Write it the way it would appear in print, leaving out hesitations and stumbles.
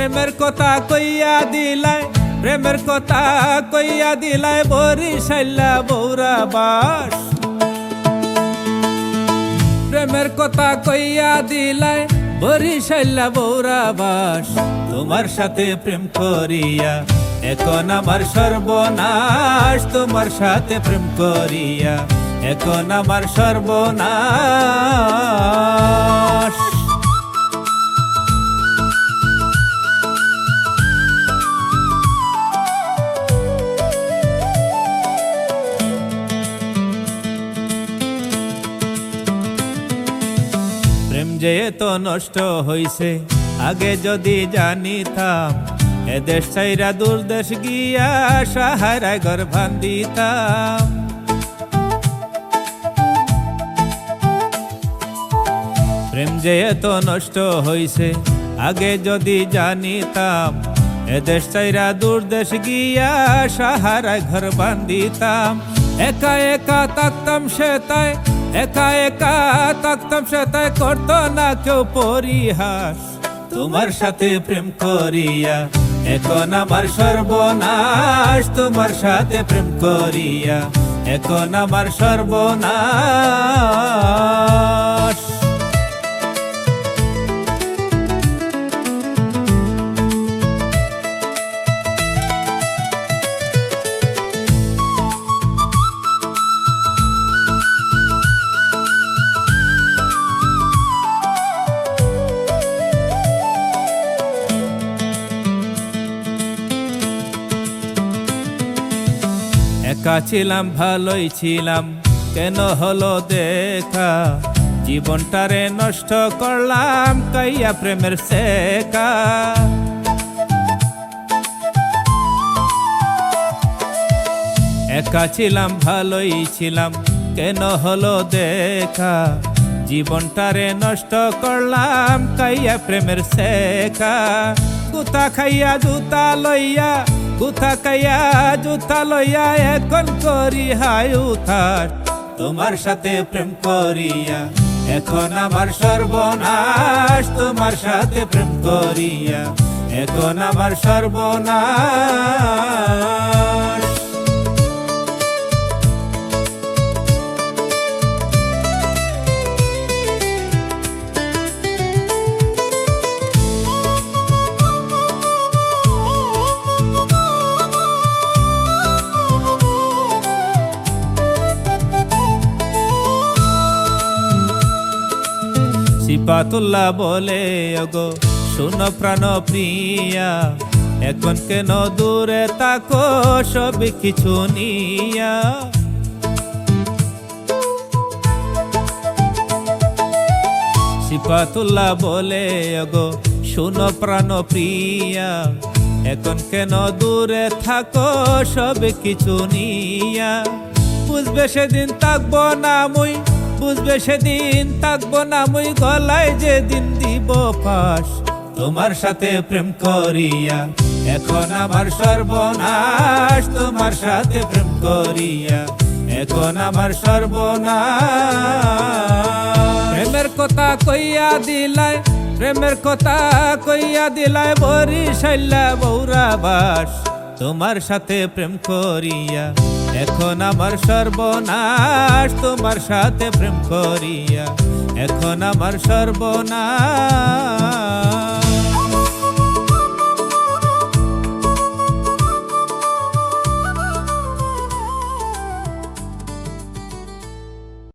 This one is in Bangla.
প্রেমের কথা কইয়া দিলাই, প্রেমের কথা কইয়া দিলাই বরিশাইলা বৌরা বাস। প্রেমের কথা কইয়া দিলাই বরিশাইলা বৌরা বাস। তোমার সাথে প্রেম করিয়া এখন আমার সর্বনাশ, তোমার সাথে প্রেম করিয়া এখন আমার সর্বনাশ। প্রেম যে তো নষ্ট হইছে আগে যদি জানিতাম, এদেশ ছাইরা দূর দেশ গিয়া সাহারায় ঘর ভান্দিতাম। প্রেম যে তো নষ্ট হইছে আগে যদি জানিতাম, এদেশ ছাইরা দূর দেশ গিয়া সাহারায় ঘর বান্দিতাম। একা একা থাকতাম সেতায়, একা একা থাকতাম সেতায় করতো না কেউ পরিহাস। তোমার সাথে প্রেম করিয়া এখন আমার সর্বনাশ, তোমার সাথে প্রেম করিয়া এখন আমার সর্বনাশ। একা ছিলাম ভালোই ছিলাম, কেন হলো দেখা জীবনটারে নষ্ট করলাম কাইয়া প্রেমের শেখা। একা ছিলাম ভালোই ছিলাম, কেন হলো দেখা জীবনটারে নষ্ট করলাম কাইয়া প্রেমের শেখা। গুতা খাইয়া জুতা লইয়া, গুতা খাইয়া জুতা লইয়া এখন করি হায় উঠাস। তোমার সাথে প্রেম করিয়া এখন আমার সর্বনাশ, তোমার সাথে প্রেম করিয়া এখন আমার সর্বনাশ। সিফাতুল্লাহ বলে ওগো শুনো প্রাণ প্রিয়া, এখন কেন দূরে থাকো সব কিছু নিয়া। সিফাতুল্লাহ বলে ওগো শুনো প্রাণ প্রিয়া, এখন কেন দূরে থাকো সব কিছু নিয়া। বুঝবে সেদিন থাকবো না মুই, বুঝবে সেদিন থাকবো না মুই, গলায় যেদিন দিব ফাঁস। তোমার সাথে প্রেম করিয়া এখন আমার সর্বনাশ, তোমার সাথে প্রেম করিয়া এখন আমার সর্বনাশ। প্রেমের কথা কইয়া দিলাই, প্রেমের কথা কইয়া দিলাই বরিশাইলা বৌরা বাস। তোমার সাথে প্রেম করিয়া এখন আমার সর্বনাশ, তোমার সাথে প্রেম করিয়া এখন আমার সর্বনাশ।